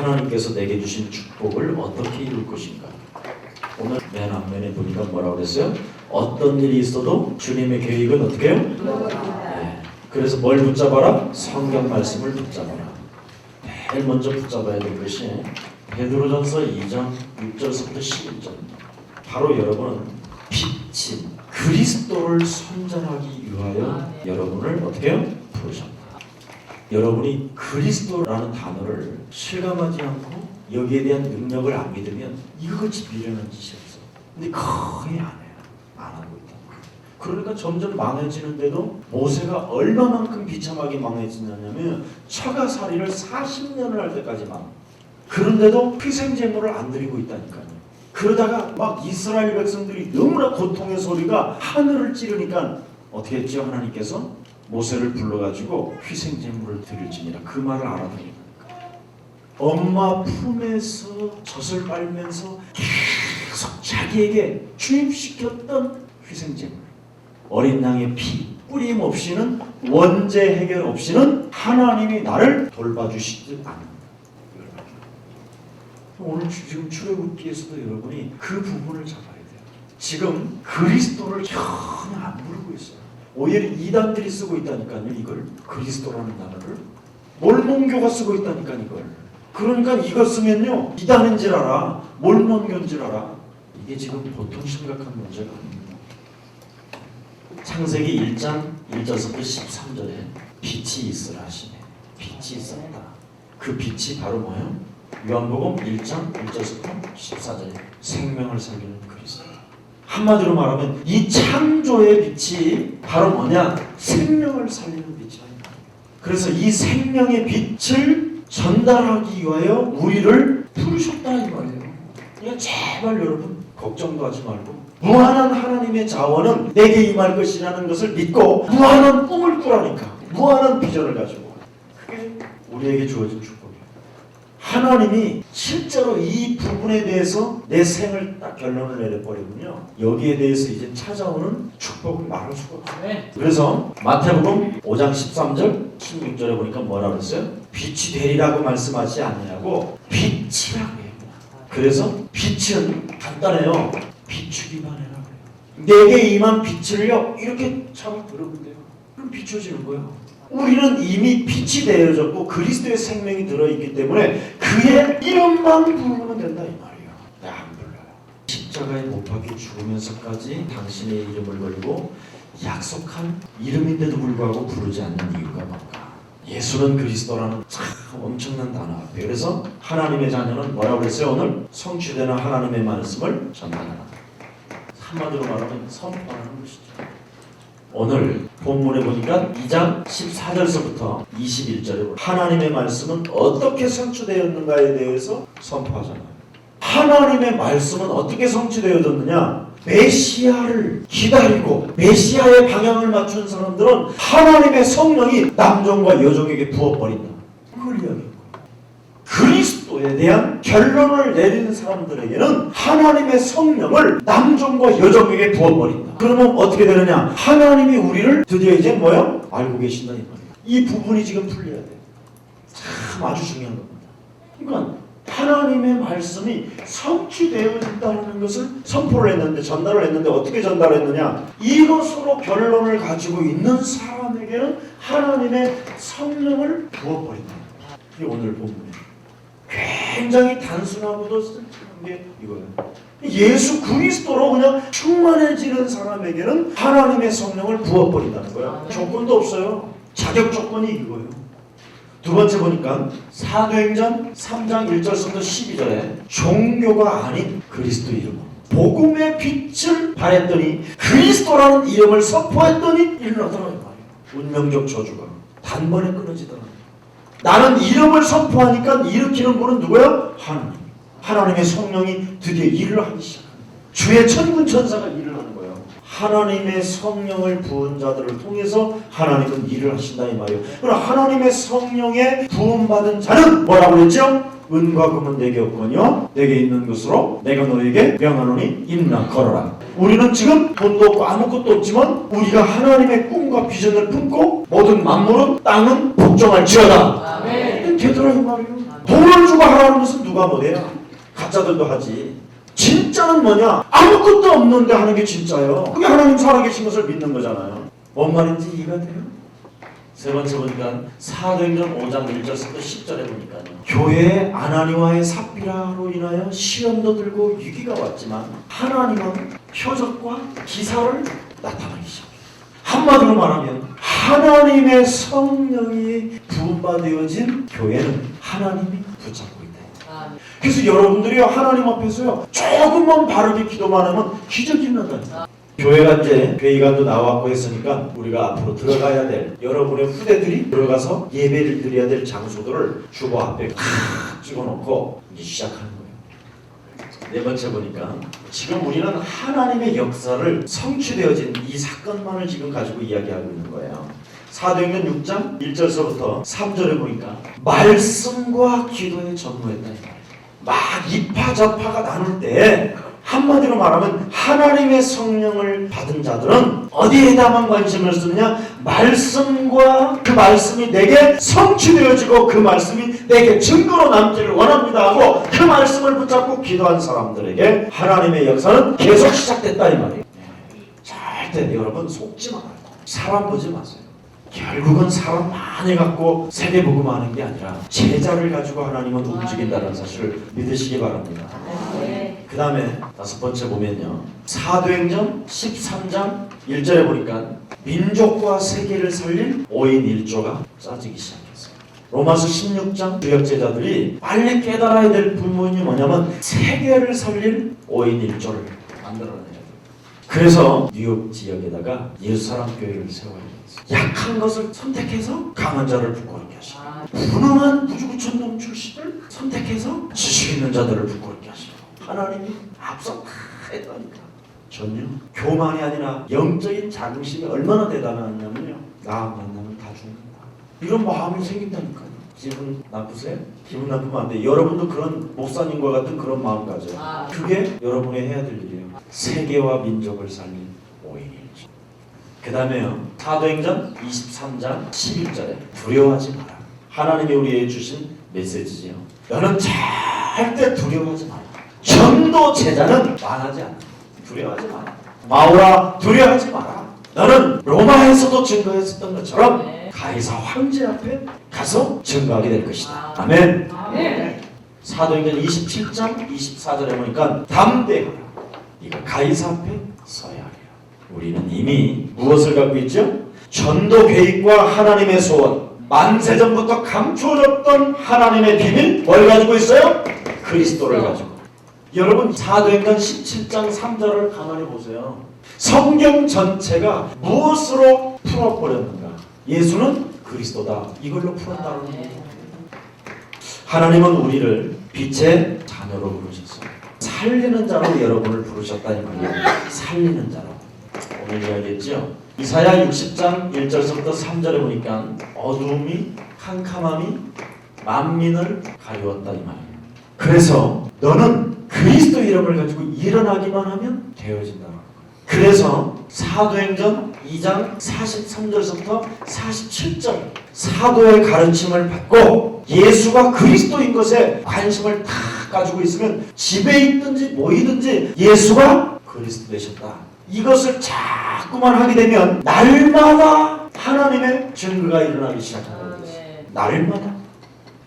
하나님께서 내게 주신 축복을 어떻게 이룰 것인가? 오늘 맨 앞면에 보니까 뭐라고 그랬어요? 어떤 일이 있어도 주님의 계획은 어떻게 해요? 네. 그래서 뭘 붙잡아라? 성경 말씀을 붙잡아라. 제일 먼저 붙잡아야 될 것이 베드로전서 2장 6절부터 11절입니다. 바로 여러분은 빛인 그리스도를 선전하기 위하여 여러분을 어떻게 해요? 부르셨다. 여러분이 그리스도라는 단어를 실감하지 않고 여기에 대한 능력을 안 믿으면 이것이 미련한 짓이 없어. 근데 거의 안 해요. 안 하고 있다. 그러니까 점점 망해지는데도 모세가 얼마만큼 비참하게 망해지냐면 처가살이를 40년을 할 때까지 망. 그런데도 희생제물을 안 드리고 있다니까요. 그러다가 막 이스라엘 백성들이 너무나 고통의 소리가 하늘을 찌르니까 어떻게 했죠? 하나님께서 모세를 불러가지고 희생제물을 드릴지니라 그 말을 알아들으니까 엄마 품에서 젖을 빨면서 계속 자기에게 주입시켰던 희생제물 어린 양의 피 뿌림 없이는 원죄 해결 없이는 하나님이 나를 돌봐주시지 않는다. 오늘 지금 출애굽기에서도 여러분이 그 부분을 잡아야 돼요. 지금 그리스도를 전혀 안 부르고 있어요. 오히려 이단들이 쓰고 있다니까요. 이걸 그리스도라는 단어를 몰몬교가 쓰고 있다니까 이걸. 그러니까 이거 쓰면요 이단인 줄 알아. 몰몬교인 줄 알아. 이게 지금 보통 심각한 문제가 아닙니다. 창세기 1장 1절부터 13절에 빛이 있으라 하시네. 빛이 있었다. 그 빛이 바로 뭐예요? 요한복음 1장 1절부터 14절에 생명을 살리는 그리스도. 한마디로 말하면 이 창조의 빛이 바로 뭐냐? 생명을 살리는 빛이야. 그래서 이 생명의 빛을 전달하기 위하여 우리를 부르셨다 이 말이에요. 그러니까 제발 여러분 걱정도 하지 말고 무한한 하나님의 자원은 내게 임할 것이라는 것을 믿고 무한한 꿈을 꾸라니까. 무한한 비전을 가지고. 그게 우리에게 주어진 축복이에요. 하나님이 실제로 이 부분에 대해서 내 생을 딱 결론을 내려버리면요 여기에 대해서 이제 찾아오는 축복을 말할 수가 없어요. 그래서 마태복음 5장 13절 16절에 보니까 뭐라고 했어요? 빛이 되리라고 말씀하지 않냐고 빛이라고 해요. 그래서 빛은 간단해요. 비추기만 해라 그래요. 내게 임한 빛을요 이렇게 잡아 들으면 돼요. 그럼 비춰지는 거예요. 우리는 이미 빛이 되어졌고 그리스도의 생명이 들어있기 때문에 그의 이름만 부르면 된다 이 말이에요. 안 불러요. 십자가에 못 박혀 죽으면서까지 당신의 이름을 걸고 약속한 이름인데도 불구하고 부르지 않는 이유가 뭔가. 예수는 그리스도라는 참 엄청난 단어 앞에. 그래서 하나님의 자녀는 뭐라고 그랬어요? 오늘 성취되는 하나님의 말씀을 전달하라. 한마디로 말하면 선포하는 것이죠. 오늘 본문에 보니까 2장 14절서부터 21절에 하나님의 말씀은 어떻게 성취되었는가에 대해서 선포하잖아요. 하나님의 말씀은 어떻게 성취되어졌느냐? 메시아를 기다리고 메시아의 방향을 맞춘 사람들은 하나님의 성령이 남종과 여종에게 부어버린다. 그걸 이야기해요. 그리스도에 대한 결론을 내리는 사람들에게는 하나님의 성령을 남종과 여종에게 부어버린다. 그러면 어떻게 되느냐? 하나님이 우리를 드디어 이제 뭐요? 알고 계신다 이 말이에요. 이 부분이 지금 풀려야 돼요. 참 아주 중요한 겁니다. 그러니까 하나님의 말씀이 성취되어진다는 것을 선포를 했는데 전달을 했는데 어떻게 전달했느냐? 이것으로 결론을 가지고 있는 사람에게는 하나님의 성령을 부어버린다. 이게 오늘 본문이에요. 굉장히 단순하고도 쓸데없는 게 이거예요. 예수 그리스도로 그냥 충만해지는 사람에게는 하나님의 성령을 부어버린다는 거예요. 조건도 없어요. 자격 조건이 이거예요. 두 번째 보니까 사도행전 3장 1절부터 12절에 종교가 아닌 그리스도 이름 복음의 빛을 발했더니 그리스도라는 이름을 선포했더니 일어나더라. 운명적 저주가 단번에 끊어지더라. 나는 이름을 선포하니까 일으키는 분은 누구야? 하나님. 하나님의 성령이 드디어 일을 하기 시작합니다. 주의 천군 천사가 일을 하는 거예요. 하나님의 성령을 부은 자들을 통해서 하나님은 일을 하신다 이 말이에요. 그럼 하나님의 성령에 부음받은 자는 뭐라고 그랬죠? 은과 금은 내게 없거니와 내게 있는 것으로 내가 너에게 명하노니 임나 걸어라. 우리는 지금 돈도 없고 아무것도 없지만 우리가 하나님의 꿈과 비전을 품고 모든 만물은 땅은 복종할지어다. 되더라 이 말이에요. 돈을 주고 하라는 것은 누가 뭐래요? 가짜들도 하지. 진짜는 뭐냐? 아무것도 없는데 하는 게 진짜예요. 그게 하나님 살아계신 것을 믿는 거잖아요. 뭔 말인지 이해가 돼요? 세 번째 보니까 사도행전 5장 1절부터 10절에 보니까요. 교회에 아나니와의 삽비라로 인하여 시험도 들고 위기가 왔지만 하나님은 표적과 기사를 나타나기 시작해요. 한마디로 말하면 하나님의 성령이 부음받아진 교회는 하나님이 붙잡고 있다. 그래서 여러분들이 하나님 앞에서요 조금만 바르게 기도만 하면 기적이 일어난다. 교회가 이제 회의관도 나왔고 했으니까 우리가 앞으로 들어가야 될 여러분의 후대들이 들어가서 예배를 드려야 될 장소들을 주보 앞에 찍어놓고 이제 시작하는 거예요. 네 번째 보니까 지금 우리는 하나님의 역사를 성취되어진 이 사건만을 지금 가지고 이야기하고 있는 거예요. 사도행전 6장 1절서부터 3절에 보니까 말씀과 기도에 전무했다. 막 이파저파가 나눌 때 한마디로 말하면 하나님의 성령을 받은 자들은 어디에다만 관심을 쓰느냐? 말씀과 그 말씀이 내게 성취되어지고 그 말씀이 내게 증거로 남기를 원합니다 하고 그 말씀을 붙잡고 기도한 사람들에게 하나님의 역사는 계속 시작됐다 이 말이에요. 절대 여러분 속지 말아요. 사람 보지 마세요. 결국은 사람 많이 갖고 세계복음하는 게 아니라 제자를 가지고 하나님은 움직인다는 사실을 믿으시기 바랍니다. 그 다음에 다섯 번째 보면요, 사도행전 13장 1절에 보니까 민족과 세계를 살린 5인 1조가 짜지기 시작했어요. 로마서 16장 주역 제자들이 빨리 깨달아야 될 부분이 뭐냐면 세계를 살린 5인 1조를 만들어내야 돼요. 그래서 뉴욕 지역에다가 예루살렘 교회를 세워야 돼요. 약한 것을 선택해서 강한 자를 부끄럽게 하시고 무능한 무주구천놈 출신을 선택해서 지식 있는 자들을 부끄럽게 하시고 하나님이 앞서 다 했다니까. 전요 교만이 아니라 영적인 자긍심이 얼마나 대단하냐면요, 나 만나면 다 죽는다 이런 마음이 생긴다니까요. 기분 나쁘세요? 기분 나쁘면 안 돼. 여러분도 그런 목사님과 같은 그런 마음 가져요. 그게 여러분이 해야 될 일이에요. 세계와 민족을 살린 5인일지. 그 다음에요, 사도행전 23장 11절에 두려워하지 마라. 하나님이 우리에게 주신 메시지지요. 너는 절대 두려워하지 마라. 전도 제자는 말하지 않아. 두려워하지 마라. 마오라 두려워하지 마라. 너는 로마에서도 증거했었던 것처럼 가이사 황제 앞에 가서 증거하게 될 것이다. 아멘. 아멘. 사도행전 27장 24절에 보니까 담대하라. 네가 가이사 앞에 서야 하리라. 우리는 이미 무엇을 갖고 있죠? 전도 계획과 하나님의 소원, 만세전부터 감춰졌던 하나님의 비밀, 뭘 가지고 있어요? 그리스도를 가지고. 여러분 사도행전 17장 3절을 가만히 보세요. 성경 전체가 무엇으로 풀어버렸는가? 예수는 그리스도다. 이걸로 풀었다는 거예요. 하나님은 우리를 빛의 자녀로 부르셨어요. 살리는 자로 여러분을 부르셨다 이 말이에요. 살리는 자로. 오늘 이야기했죠. 이사야 60장 1절부터 3절에 보니까 어두움이 캄캄함이 만민을 가리웠다 이 말이에요. 그래서 너는 그리스도 이름을 가지고 일어나기만 하면 되어진다는 거예요. 그래서 사도행전 2장 43절부터 47절 사도의 가르침을 받고 예수가 그리스도인 것에 관심을 다 가지고 있으면 집에 있든지 뭐이든지 예수가 그리스도 되셨다. 이것을 자꾸만 하게 되면 날마다 하나님의 증거가 일어나기 시작하는 거예요. 날마다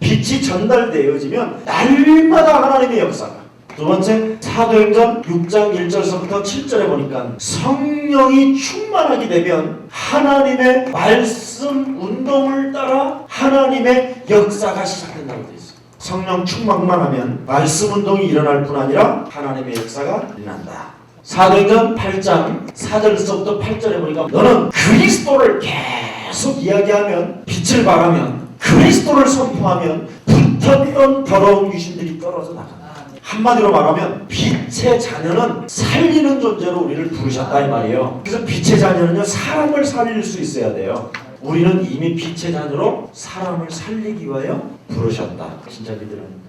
빛이 전달되어지면 날마다 하나님의 역사가. 두 번째, 사도행전 6장 1절서부터 7절에 보니까 성령이 충만하게 되면 하나님의 말씀 운동을 따라 하나님의 역사가 시작된다고 되어 있어요. 성령 충만만 하면 말씀 운동이 일어날 뿐 아니라 하나님의 역사가 일어난다. 사도행전 8장 4절서부터 8절에 보니까 너는 그리스도를 계속 이야기하면, 빛을 발하면, 그리스도를 선포하면 붙었던 더러운 귀신들이 떨어져 나간다. 한마디로 말하면 빛의 자녀는 살리는 존재로 우리를 부르셨다 이 말이에요. 그래서 빛의 자녀는요, 사람을 살릴 수 있어야 돼요. 우리는 이미 빛의 자녀로 사람을 살리기 위하여 부르셨다. 진짜 믿으라니까.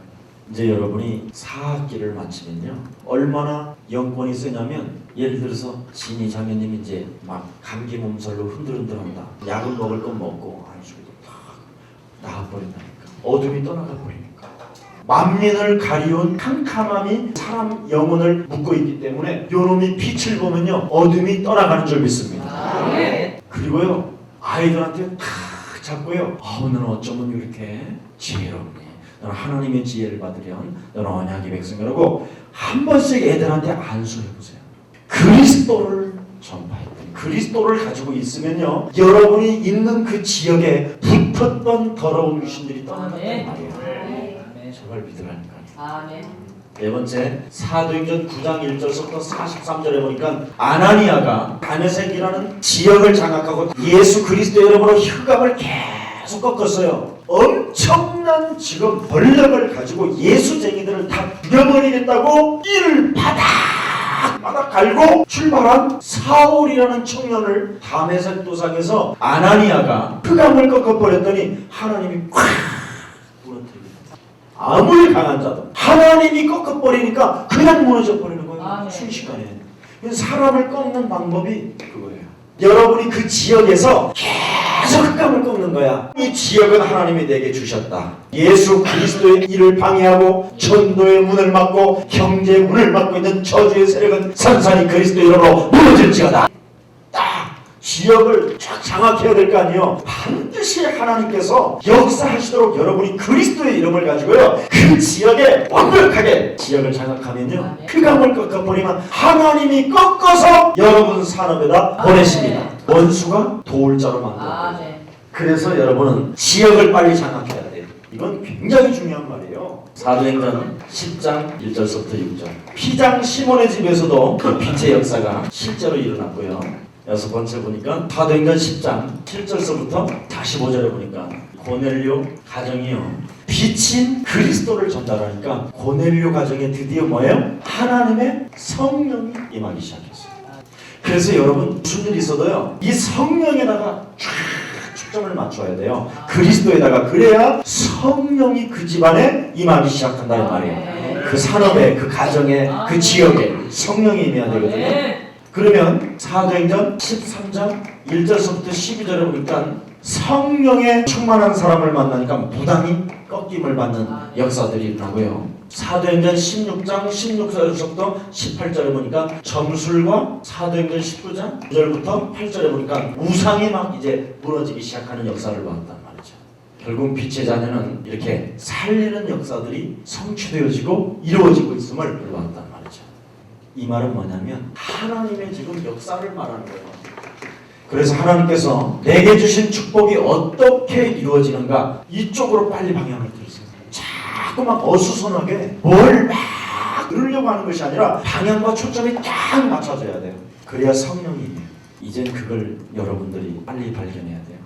이제 여러분이 4학기를 마치면요, 얼마나 영권이 세냐면, 예를 들어서 진희 장녀님이 이제 막 감기 몸살로 흔들흔들한다. 약을 먹을 건 먹고 안수도 다 나아버린다니까. 어둠이 떠나가 버리니까. 만민을 가리운 캄캄함이 사람 영혼을 묶고 있기 때문에 요놈이 빛을 보면요 어둠이 떠나가는 줄 믿습니다. 그리고요 아이들한테 탁 잡고요 너는 어쩌면 이렇게 지혜롭니, 너는 하나님의 지혜를 받으련 너는 언약의 백성이라고 한 번씩 애들한테 안수해보세요. 그리스도를 전파했던 그리스도를 가지고 있으면요 여러분이 있는 그 지역에 붙었던 더러운 귀신들이 떠나간단 말이에요. 정말 믿으라니까요. 아멘. 네 번째, 사도행전 9장 1절부터 43절에 보니까 아나니아가 다메섹이라는 지역을 장악하고 예수 그리스도의 이름으로 흑암을 계속 꺾었어요. 엄청난 지금 권력을 가지고 예수쟁이들을 다 죽여버리겠다고 이를 바닥 갈고 출발한 사울이라는 청년을 다메섹 도상에서 아나니아가 흑암을 꺾어버렸더니 하나님이 콱 아무리 강한 자도 하나님이 꺾어버리니까 그냥 무너져버리는 거예요. 순식간에. 사람을 꺾는 방법이 그거예요. 여러분이 그 지역에서 계속 흑암을 꺾는 거야. 이 지역은 하나님이 내게 주셨다. 예수 그리스도의 일을 방해하고 전도의 문을 막고 경제의 문을 막고 있는 저주의 세력은 산산이 그리스도의 이름으로 무너질지어다. 지역을 쫙 장악해야 될 거 아니에요. 반드시 하나님께서 역사하시도록 여러분이 그리스도의 이름을 가지고요 그 지역에 완벽하게 지역을 장악하면요 흑암을 꺾어버리면 하나님이 꺾어서 여러분 산업에다 보내십니다. 원수가 도울자로 만들어요. 그래서 여러분은 지역을 빨리 장악해야 돼요. 이건 굉장히 중요한 말이에요. 사도행전 10장 1절부터 6절 피장 시몬의 집에서도 그 빛의 역사가 실제로 일어났고요. 여섯 번째 보니까 사도행전 10장 7절서부터 45절에 보니까 고넬료 가정이요 빛인 그리스도를 전달하니까 고넬료 가정에 드디어 뭐예요? 하나님의 성령이 임하기 시작했어요. 그래서 여러분 무슨 일이 있어도요 이 성령에다가 쫙 초점을 맞춰야 돼요. 그리스도에다가. 그래야 성령이 그 집안에 임하기 시작한다 이 말이에요. 그 산업에, 그 가정에, 그 지역에 성령이 임해야 되거든요. 그러면 사도행전 13장 1절부터 12절에 보니까 성령에 충만한 사람을 만나니까 무당이 꺾임을 받는 역사들이 일어나고요. 사도행전 16장 16절부터 18절에 보니까 점술과 사도행전 19장 9절부터 8절에 보니까 우상이 막 이제 무너지기 시작하는 역사를 보았단 말이죠. 결국 빛의 자녀는 이렇게 살리는 역사들이 성취되어지고 이루어지고 있음을 보았단 말이죠. 이 말은 뭐냐면 하나님의 지금 역사를 말하는 거예요. 그래서 하나님께서 내게 주신 축복이 어떻게 이루어지는가 이쪽으로 빨리 방향을 들으세요. 자꾸 막 어수선하게 뭘 막 누르려고 하는 것이 아니라 방향과 초점이 딱 맞춰져야 돼요. 그래야 성령이 이젠 그걸 여러분들이 빨리 발견해야 돼요.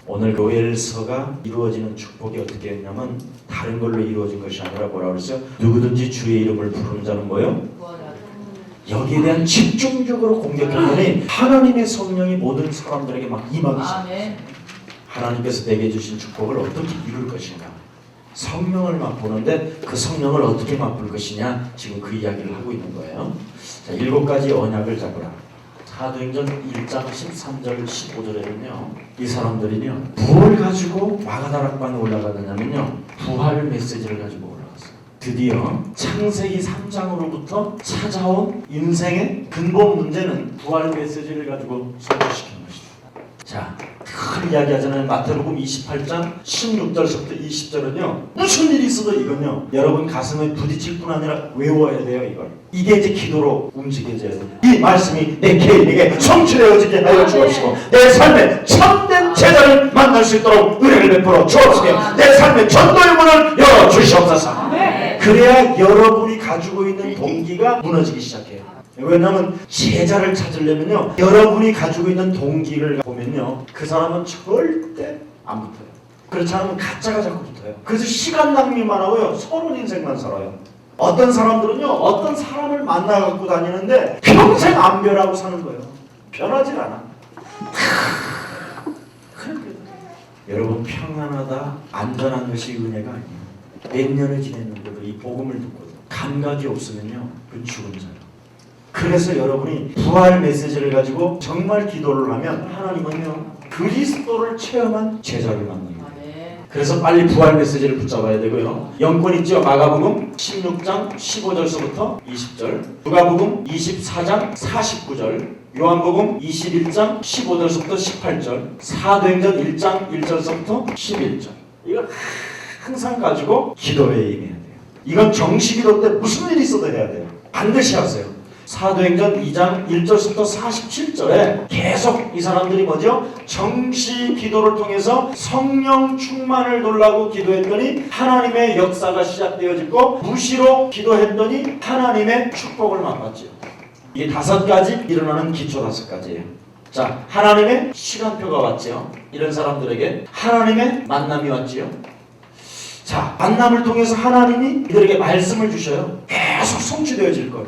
오늘 교회에서가 이루어지는 축복이 어떻게 했냐면 다른 걸로 이루어진 것이 아니라 뭐라고 그랬어요? 누구든지 주의 이름을 부르는 자는 뭐예요? 여기에 대한 집중적으로 공격했더니 하나님의 성령이 모든 사람들에게 막 임하기 시작했어요. 하나님께서 내게 주신 축복을 어떻게 이룰 것인가 성령을 맛보는데 그 성령을 어떻게 맛볼 것이냐 지금 그 이야기를 하고 있는 거예요. 자, 7가지 언약을 잡으라. 사도행전 1장 13절 15절에는요 이 사람들이요 뭘 가지고 마가다락방에 올라가느냐면요 부활 메시지를 가지고 드디어 창세기 3장으로부터 찾아온 인생의 근본 문제는 부활 메시지를 가지고 설명시키는 것입니다. 자, 큰 이야기 하잖아요. 마태복음 28장 16절부터 20절은요 무슨 일이 있어도 이건요 여러분 가슴에 부딪힐 뿐 아니라 외워야 돼요. 이걸 이게 이제 기도로 움직여져야 돼요. 이 말씀이 내 개인에게 성취되어지게 하여 주옵시고 내 삶에 참된 제자를 만날 수 있도록 은혜를 베풀어 주옵시며 내 삶의 전도의 문을 열어 주시옵소서. 그래야 여러분이 가지고 있는 동기가 무너지기 시작해요. 왜냐하면 제자를 찾으려면요 여러분이 가지고 있는 동기를 보면요 그 사람은 절대 안 붙어요. 그렇지 않으면 가짜가 자꾸 붙어요. 그래서 시간 낭비만 하고요 서론 인생만 살아요. 어떤 사람들은요 어떤 사람을 만나갖고 다니는데 평생 안 변하고 사는 거예요. 변하질 않아. 여러분 평안하다 안전한 것이 은혜가 아니에요. 몇 년을 지냈는데도 이 복음을 듣고도 감각이 없으면요 그건 죽은 자예요. 그래서 여러분이 부활 메시지를 가지고 정말 기도를 하면 하나님은요 그리스도를 체험한 제자를 만납니다. 그래서 빨리 부활 메시지를 붙잡아야 되고요. 영권 있죠? 마가복음 16장 15절서부터 20절, 누가복음 24장 49절, 요한복음 21장 15절서부터 18절, 사도행전 1장 1절서부터 11절. 이걸 항상 가지고 기도에 임해야 돼요. 이건 정시기도 때 무슨 일이 있어도 해야 돼요. 반드시 하세요. 사도행전 2장 1절부터 47절에 계속 이 사람들이 뭐죠? 정시 기도를 통해서 성령 충만을 달라고 기도했더니 하나님의 역사가 시작되어지고, 무시로 기도했더니 하나님의 축복을 맛봤죠. 이게 5가지 일어나는 기초 5가지예요. 자, 하나님의 시간표가 왔죠. 이런 사람들에게 하나님의 만남이 왔지요. 자, 만남을 통해서 하나님이 이들에게 말씀을 주셔요. 계속 성취되어질 거예요.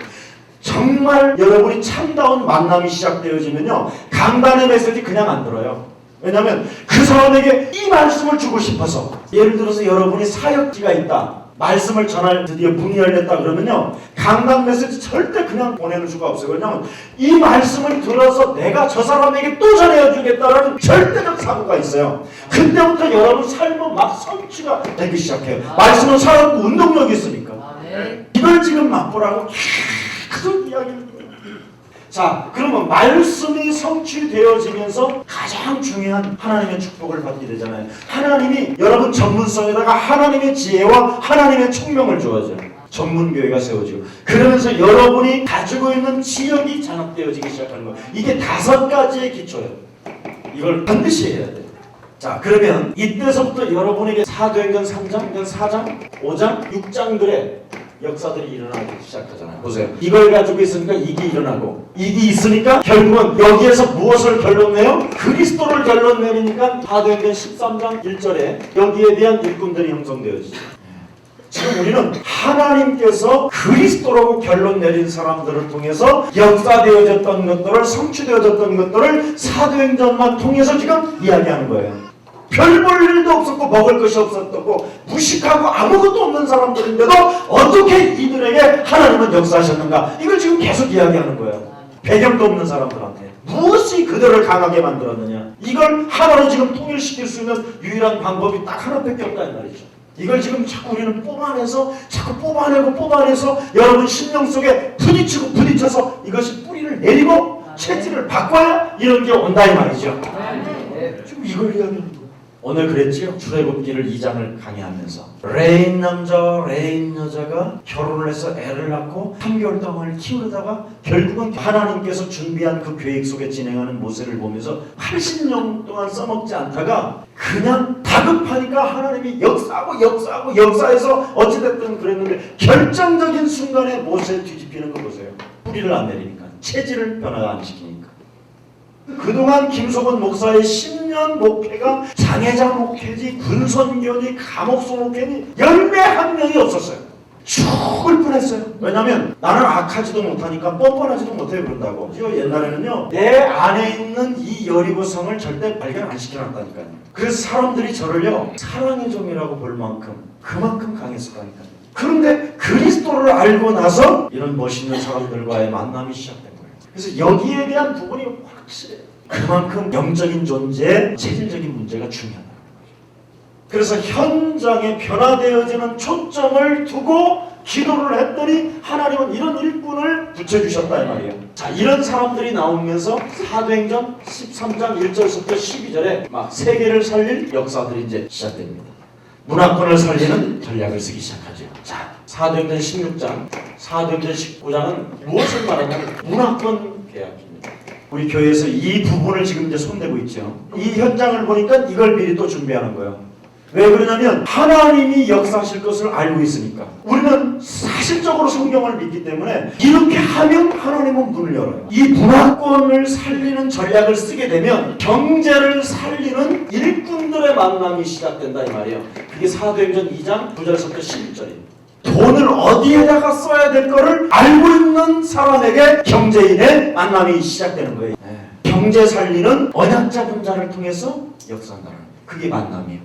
정말 여러분이 참다운 만남이 시작되어지면요, 강단의 메시지 그냥 안 들어요. 왜냐하면 그 사람에게 이 말씀을 주고 싶어서. 예를 들어서 여러분이 사역지가 있다, 말씀을 전할 드디어 문이 열렸다 그러면요, 강단 메시지 절대 그냥 보내는 수가 없어요. 왜냐하면 이 말씀을 들어서 내가 저 사람에게 또 전해주겠다라는 절대적 사고가 있어요. 그때부터 여러분 삶은 막 성취가 되기 시작해요. 말씀은 살아있고 운동력이 있으니까. 이걸 지금 맛보라고 계속 이야기를. 자, 그러면 말씀이 성취되어지면서 가장 중요한 하나님의 축복을 받게 되잖아요. 하나님이 여러분 전문성에다가 하나님의 지혜와 하나님의 총명을 주어져요. 전문교회가 세워지고, 그러면서 여러분이 가지고 있는 지역이 장악되어지기 시작하는 거예요. 이게 5가지의 기초예요. 이걸 반드시 해야 돼요. 자, 그러면 이때서부터 여러분에게 사도행전 3장, 4장, 5장, 6장들의 역사들이 일어나기 시작하잖아요. 보세요. 이걸 가지고 있으니까 이게 일어나고, 이게 있으니까 결국은 여기에서 무엇을 결론 내요? 그리스도를 결론 내리니까 사도행전 13장 1절에 여기에 대한 일꾼들이 형성되어지죠. 지금 우리는 하나님께서 그리스도라고 결론 내린 사람들을 통해서 역사되어졌던 것들을, 성취되어졌던 것들을 사도행전만 통해서 지금 이야기하는 거예요. 별 볼 일도 없었고 먹을 것이 없었고 무식하고 아무것도 없는 사람들인데도 어떻게 이들에게 하나님은 역사하셨는가, 이걸 지금 계속 이야기하는 거예요. 배경도 없는 사람들한테 무엇이 그들을 강하게 만들었느냐, 이걸 하나로 지금 통일시킬 수 있는 유일한 방법이 딱 하나밖에 없다는 말이죠. 이걸 지금 자꾸 우리는 뽑아내서, 자꾸 뽑아내서 여러분 심령 속에 부딪혀서 이것이 뿌리를 내리고 체질을 바꿔야 이런 게 온다 이 말이죠. 지금 이걸 이야기하는 거예요. 오늘 그랬지요. 출애굽기를 2장을 강의하면서 레인 남자와 레인 여자가 결혼을 해서 애를 낳고 3개월 동안 키우다가 결국은 하나님께서 준비한 그 계획 속에 진행하는 모세를 보면서 80년 동안 써먹지 않다가 그냥 다급하니까 하나님이 역사해서 어찌됐든 그랬는데, 결정적인 순간에 모세 뒤집히는 거 보세요. 뿌리를 안 내리니까, 체질을 변화 안 시키니까. 그동안 김석원 목사의 10년 목회가 장애자 목회지, 군선교니, 감옥소 목회니 열매 한 명이 없었어요. 죽을 뻔했어요. 왜냐면 나는 악하지도 못하니까 뻔뻔하지도 못해요 그런다고. 옛날에는요, 내 안에 있는 이 여리고성을 절대 발견 안 시켜놨다니까요. 그래서 사람들이 저를요 사랑의 종이라고 볼 만큼 그만큼 강했었다니까요. 그런데 그리스도를 알고 나서 이런 멋있는 사람들과의 만남이 시작된 거예요. 그래서 여기에 대한 부분이 확실해요. 그만큼 영적인 존재의 체질적인 문제가 중요하다. 그래서 현장에 변화되어지는 초점을 두고 기도를 했더니 하나님은 이런 일꾼을 붙여주셨다 이 말이에요. 자, 이런 사람들이 나오면서 사도행전 13장 1절부터 12절에 막 세계를 살릴 역사들이 이제 시작됩니다. 문화권을 살리는 전략을 쓰기 시작하죠. 자, 사도행전 16장, 사도행전 19장은 무엇을 말하냐면 문화권 계약입니다. 우리 교회에서 이 부분을 지금 이제 손대고 있죠. 이 현장을 보니까 이걸 미리 또 준비하는 거예요. 왜 그러냐면 하나님이 역사하실 것을 알고 있으니까. 우리는 사실적으로 성경을 믿기 때문에 이렇게 하면 하나님은 문을 열어요. 이 문화권을 살리는 전략을 쓰게 되면 경제를 살리는 일꾼들의 만남이 시작된다 이 말이에요. 그게 사도행전 2장 9절부터 11절이에요. 돈을 어디에다가 써야 될 거를 알고 있는 사람에게 경제인의 만남이 시작되는 거예요. 경제 살리는 언약자 분자를 통해서 역사한다는 거예요. 그게 만남이에요.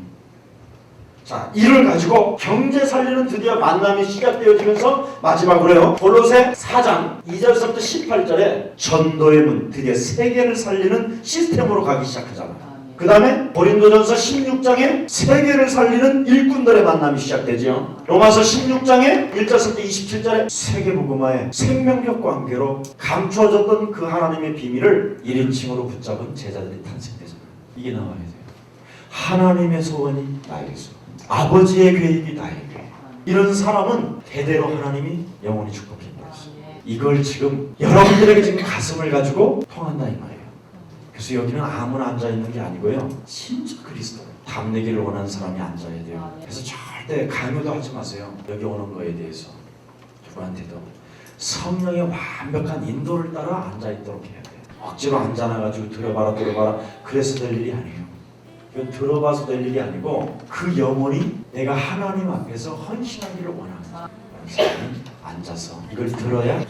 자, 이를 가지고 경제 살리는 드디어 만남이 시작되어지면서 마지막으로요, 골로새 4장 2절부터 18절에 전도의 문, 드디어 세계를 살리는 시스템으로 가기 시작하잖아요. 그 다음에 고린도전서 16장에 세계를 살리는 일꾼들의 만남이 시작되죠. 로마서 16장에 1절부터 27절에 세계복음화의 생명력 관계로 감추어졌던 그 하나님의 비밀을 1인칭으로 붙잡은 제자들이 탄생되잖아요. 이게 나와야 돼요. 하나님의 소원이 나에게 소원, 아버지의 계획이 나에게 계획. 이런 사람은 대대로 하나님이 영원히 축복해 버렸어요. 이걸 지금 여러분들에게 지금 가슴을 가지고 통한다 이 말이에요. 그래서 여기는 아무나 앉아있는 게 아니고요. 진짜 그리스도 담내기를 원하는 사람이 앉아야 돼요. 그래서 절대 강요도 하지 마세요. 여기 오는 거에 대해서 누구한테도 성령의 완벽한 인도를 따라 앉아있도록 해야 돼요. 억지로 앉아놔가지고 들어봐라 그래서 될 일이 아니에요. 이건 들어봐서 될 일이 아니고 그 영혼이 내가 하나님 앞에서 헌신하기를 원합니다. 앉아서 이걸 들어야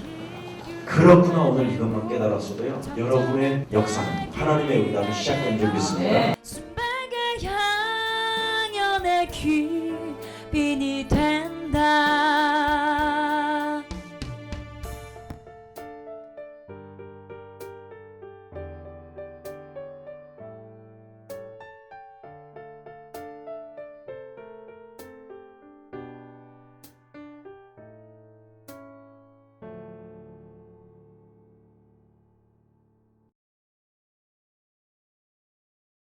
그렇구나. 오늘 이것만 깨달았어도요 여러분의 역사는 하나님의 응답이 시작된 줄 믿습니다. 수백의 향연의 귀빈이 된다.